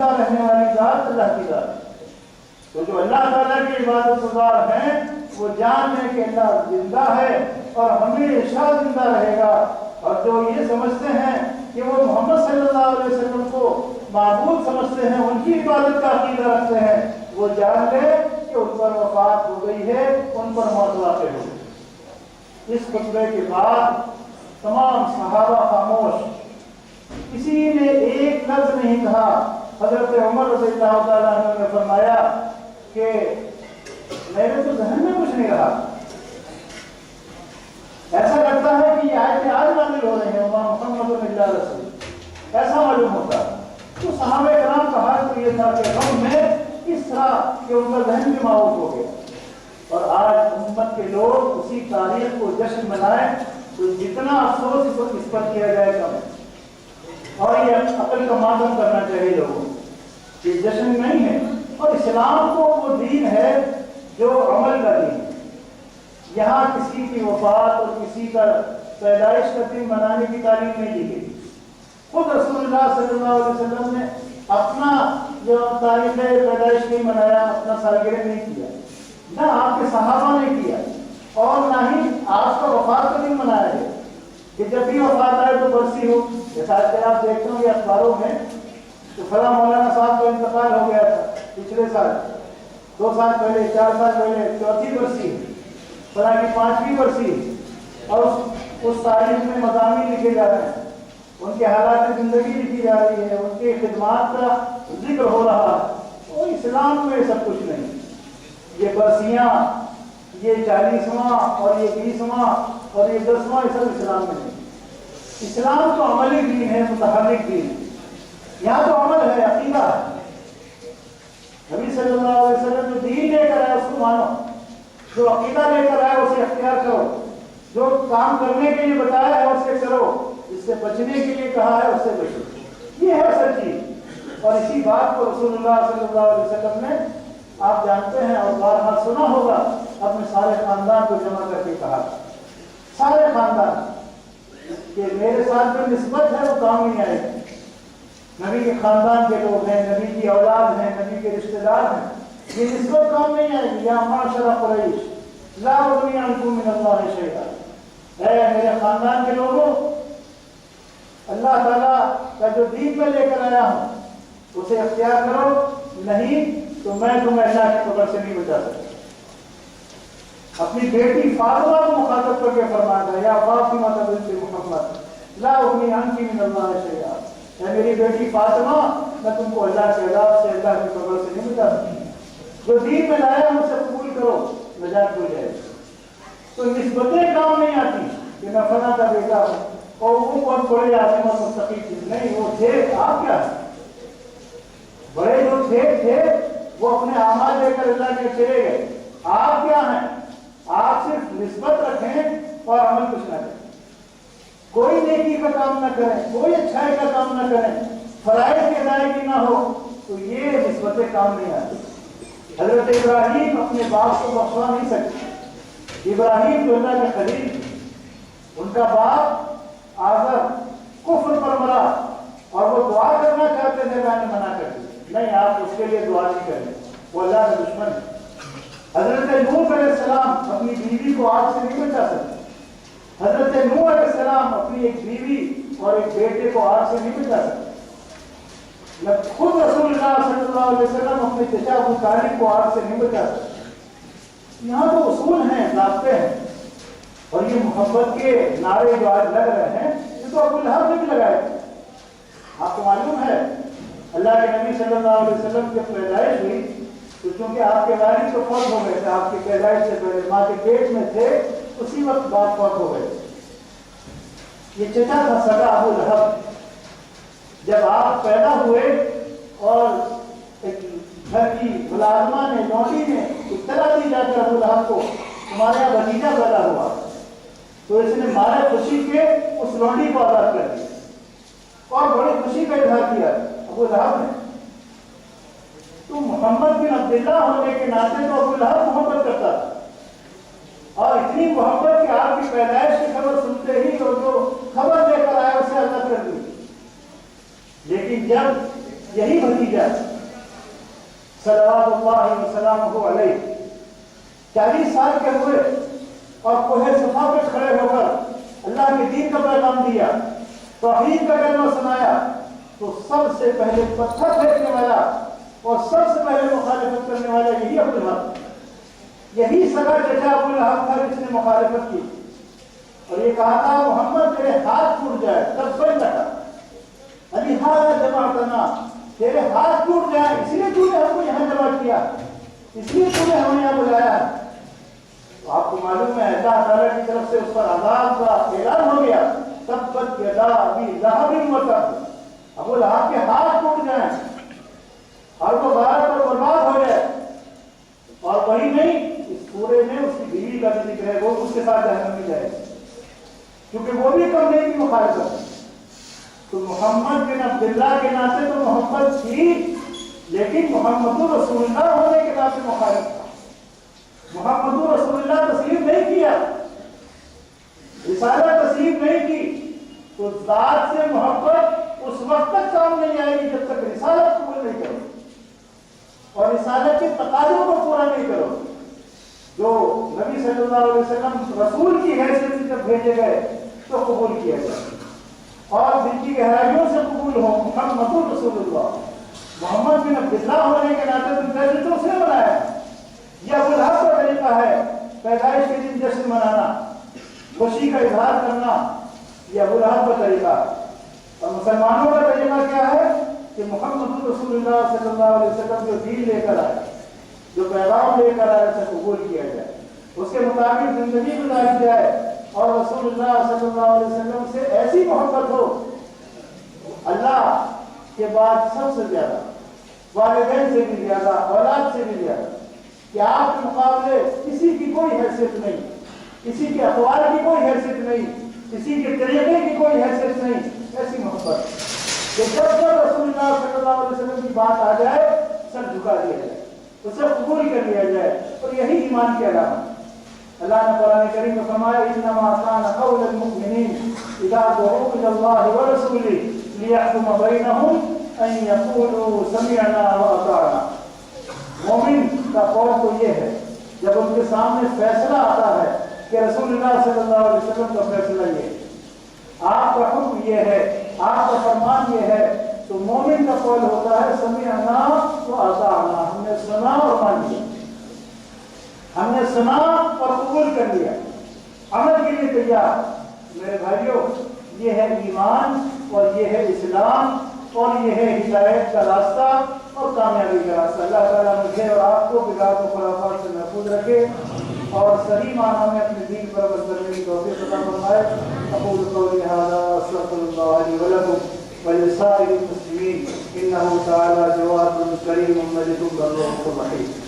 زندہ رہنے والی ذات اللہ کی ذات ہے۔ تو جو اللہ تعالیٰ کے عبادت گزار ہیں وہ جان لیں کہ اللہ زندہ ہے اور ہمیشہ زندہ رہے گا، اور جو یہ سمجھتے ہیں کہ وہ محمد صلی اللہ علیہ وسلم کو معبود سمجھتے ہیں، ان کی عبادت کا عقیدہ رکھتے ہیں، وہ جان لے کہ ان پر وفات ہو گئی ہے، ان پر موت واقع ہو گئی۔ اس خطبے کے بعد تمام صحابہ خاموش، کسی نے ایک لفظ نہیں کہا۔ حضرت عمر رضی اللہ تعالیٰ عنہ نے فرمایا کہ میرے تو ذہن میں کچھ نہیں رہا، ایسا لگتا ہے کہ یہ آیتیں آج نازل ہو رہی ہیں، وما محمد الا رسول، ایسا معلوم ہوتا۔ تو صحابہ کرام کا حال تو یہ تھا کہ غم میں اس طرح کہ ان کا ذہن بھی معاف ہو گیا، اور آج امت کے لوگ اسی تاریخ کو جشن منائیں تو جتنا افسوس اس پر کیا جائے کم ہے، اور یہ عقل کا ماتم کرنا چاہیے لوگوں، یہ جشن نہیں ہے، اور اسلام تو وہ دین ہے جو عمل کا دین ہے۔ یہاں کسی کی وفات اور کسی کا پیدائش کا دن منانے کی تعلیم نہیں دی گئی۔ خود رسول اللہ صلی اللہ علیہ وسلم نے اپنا جو تاریخ پیدائش نہیں منایا، اپنا سالگرہ نہیں کیا، نہ آپ کے صحابہ نے کیا، اور نہ ہی آپ کا وفات کا دن منایا گیا کہ جب بھی وفات آئے تو برسی ہو۔ جیسا کہ آپ دیکھتے ہوں گے اخباروں میں تو فلاں مولانا صاحب کا انتقال ہو گیا تھا پچھلے سال، 2 سال پہلے، 4 سال پہلے، 4تھی برسی، فلاں کی 5ویں برسی، اور اس تاریخ میں مضامین لکھے جا رہے ہیں، ان کے حالات زندگی لکھی جا رہی ہے، ان کی خدمات کا ذکر ہو رہا ہے۔ اور اسلام میں سب کچھ نہیں، یہ برسیاں، یہ 40واں اور یہ 20واں اور یہ 10واں، یہ سب اسلام میں نہیں۔ اسلام تو عملی دین ہے، متحرک دین ہے، یہاں تو عمل ہے، عقیدہ ہے۔ نبی صلی اللہ علیہ وسلم جو دین لے کر آئے اس کو مانو، جو عقیدہ لے کر آئے اسے اختیار کرو، جو کام کرنے کے لیے بتایا ہے اسے کرو، جس سے بچنے کے لیے کہا ہے اس سے بچو، یہ ہے اصل چیز۔ اور اسی بات کو رسول اللہ صلی اللہ علیہ وسلم نے، آپ جانتے ہیں اور بارہا سنا ہوگا، اپنے سارے خاندان کو جمع کر کے کہا، سارے خاندان، کہ میرے ساتھ جو نسبت ہے وہ کام نہیں آئے گی۔ نبی کے خاندان کے لوگ ہیں، نبی کی اولاد ہیں، نبی کے رشتہ دار ہیں، یہ نسبت کام نہیں آئے گی۔ یا معاشر قریش لا اغنی عنکم من اللہ شیئا، اے میرے خاندان کے لوگوں، اللہ تعالیٰ کا جو دین میں لے کر آیا ہوں اسے اختیار کرو، نہیں تو میں تمہیں اللہ کی قبر سے نہیں بچا سکتا۔ اپنی بیٹی فاطمہ کو مخاطب کر کے فرمایا تھا، یا فاطمہ بنت محمد لا اغنی عنک من اللہ شیئا، اے میری بیٹی فاطمہ، میں تم کو اللہ کے عذاب سے، اللہ کی قبر سے نہیں بچا سکتی، جو دین میں لایا ہوں اسے قبول کرو، نجات ہو جائے۔ تو نسبتیں کام نہیں آتی کہ میں فلاں کا بیٹا ہوں اور وہ بہت بڑے عالم اور مستقیم تھے، نہیں، وہ تھے، آپ کیا ہیں؟ بڑے جو تھے وہ اپنے اعمال لے کر اللہ کے چلے گئے، آپ کیا ہیں؟ آپ صرف نسبت رکھیں اور عمل کچھ نہ کریں، کوئی نیکی کا کام نہ کریں، کوئی اچھائی کا کام نہ کریں، فرائض کی ادائیگی نہ ہو، تو یہ نسبتیں کام نہیں آتی۔ حضرت ابراہیم اپنے باپ کو بخشوا نہیں سکتے، ابراہیم تو اللہ کے خلیل، ان کا باپ آزر کفر پر مرا اور وہ دعا کرنا چاہتے تھے، میں نے منع کر دی، نہیں آپ اس کے لیے دعا نہیں کریں، وہ اللہ کا دشمن ہے۔ حضرت نوح علیہ السلام اپنی بیوی کو آگ سے نہیں بچا سکتے، حضرت نوح علیہ السلام اپنی ایک بیوی اور ایک بیٹے کو آگ سے نہیں بچا سکتے، خود رسول اللہ صلی اللہ علیہ وسلم اپنے چچا ابو طالب کو آگ سے نہیں بچا سکتے۔ یہاں تو اصول ہیں، ضابطے ہیں، اور یہ محبت کے نعرے جو آج لگ رہے ہیں یہ تو ابو لہب نے بھی لگائے تھے۔ آپ کو معلوم ہے اللہ کے نبی صلی اللہ علیہ وسلم کی پیدائش ہوئی تو چونکہ آپ کے والد تو فوت ہو گئے تھے، آپ کی پیدائش سے پہلے ماں کے پیٹ میں تھے، اسی وقت بعد فوت ہو گئے تھے۔ یہ چچا تھا سگا ابو لہب۔ جب آپ پیدا ہوئے اور گھر کی ملازمہ نے، نوٹی نے اطلاع دی جا کر ابو لہب کو تمہارے یہاں بھتیجا پیدا ہوا، تو اس نے مارے خوشی کے اس لونڈی کو آزاد کر دیا اور بڑی خوشی کا اظہار کیا ابو لہب نے۔ تو محمد بن عبداللہ ہونے کے ناطے تو ابو لہب محبت کرتا تھا، اور اتنی محبت کہ آپ کی پیدائش کی خبر سنتے ہی اور جو خبر لے کر آئے اسے الگ کر دی۔ لیکن جب یہی بھتیجا صلوات اللہ وسلامہ علیہ 40 سال کے ہوئے اور کوہ صفا پہ کھڑے ہو کر اللہ کے دین کا پیغام دیا، توحید کا کلمہ سنایا، تو سب سے پہلے پتھر پھینکنے والا اور سب سے پہلے مخالفت کرنے والا یہی ابو لہب، یہی سگا چچا ابو لہب تھا جس نے مخالفت کی اور یہ کہا تھا محمد تیرے ہاتھ ٹوٹ جائے تب بن لگا علی ہاتھ جمع کرنا، تیرے ہاتھ ٹوٹ جائے، اس لیے تو نے ہم کو یہاں جمع کیا، اس لیے تو نے ہمیں یہاں بلایا۔ تو آپ کو معلوم ہے اللہ تعالیٰ کی طرف سے اس پر عذاب کا اعلان ہو گیا، تبت یدا ابی لہب وتب، ابو لہب کے ہاتھ ٹوٹ جائیں اور وہ غارت پر برباد ہو جائے۔ اور وہی نہیں، اس پورے میں اس کی بیوی کا بھی ذکر ہے، وہ اس کے ساتھ جہنم میں جائے کیونکہ وہ بھی کم نہیں کی مخالفت۔ تو محمد بن عبداللہ کے ناطے تو محمد تھی، لیکن محمد رسول اللہ ہونے کے ناطے مخالف تھا۔ محمد رسول اللہ تسلیم نہیں کیا، رسالہ تسلیم نہیں کی، تو ذات سے محبت اس وقت تک کام نہیں آئے گی جب تک رسالت قبول نہیں کرو اور رسالت کے تقاضوں کو پورا نہیں کرو۔ جو نبی صلی اللہ علیہ وسلم رسول کی حیثیت سے جب بھیجے گئے تو قبول کیا گیا اور دل کی گہرائیوں سے قبول ہو محمد رسول اللہ، محمد بن عبداللہ ہونے کے ناطے تو اس نے بنایا۔ یہ ابو لہب کا طریقہ ہے پیدائش کے دن جشن منانا، خوشی کا اظہار کرنا، یہ ابو لہب کا طریقہ۔ اور مسلمانوں کا طریقہ کیا ہے کہ محمد رسول اللہ صلی اللہ علیہ وسلم جو دین لے کر آئے، جو پیغام لے کر آئے، اسے قبول کیا جائے، اس کے مطابق زندگی گزاری جائے اور رسول اللہ صلی اللہ علیہ وسلم سے ایسی محبت ہو اللہ کے بعد سب سے زیادہ، والدین سے بھی زیادہ، اولاد سے بھی زیادہ، کہ آپ کے مقابلے کسی کی کوئی حیثیت نہیں، کسی کے اقوال کی کوئی حیثیت نہیں، کسی کے طریقے کی کوئی حیثیت نہیں، ایسی محبت کہ جب جب رسول اللہ صلی اللہ علیہ وسلم کی بات آ جائے سر جھکا دیا جائے، اسے قبول کر لیا جائے، اور یہی ایمان کی علامت۔ اللہ نے قرآن کریم میں فرمایا انما كان قول المؤمنین اذا دعوا الى الله ورسوله ليحكم بينهم ان يقولوا سمعنا واطعنا۔ مومن کا قول تو یہ ہے جب ان کے سامنے فیصلہ آتا ہے کہ رسول اللہ صلی اللہ علیہ وسلم کا فیصلہ یہ ہے، آپ کا حکم یہ ہے، آپ کا فرمان یہ ہے، تو مومن کا قول ہوتا ہے سمعنا واطعنا، ہم نے سنا اور مان لیا، ہم نے سنا اور قبول کر لیا، عمل کے لیے تیار۔ میرے بھائیوں، یہ ہے ایمان اور یہ ہے اسلام اور یہ ہے ہدایت کا راستہ اور کامیابی کا راستہ۔ اللہ تعالیٰ مجھے اور آپ کو بدعات و خرافات سے محفوظ رکھے اور صحیح معنی میں اپنے دین پر عمل کرنے کی توفیق عطا فرمائے۔ اقول قولی ھذا واستغفر اللہ لی ولکم ولسائر المسلمین انہ تعالی جواد کریم مجید الرحیم۔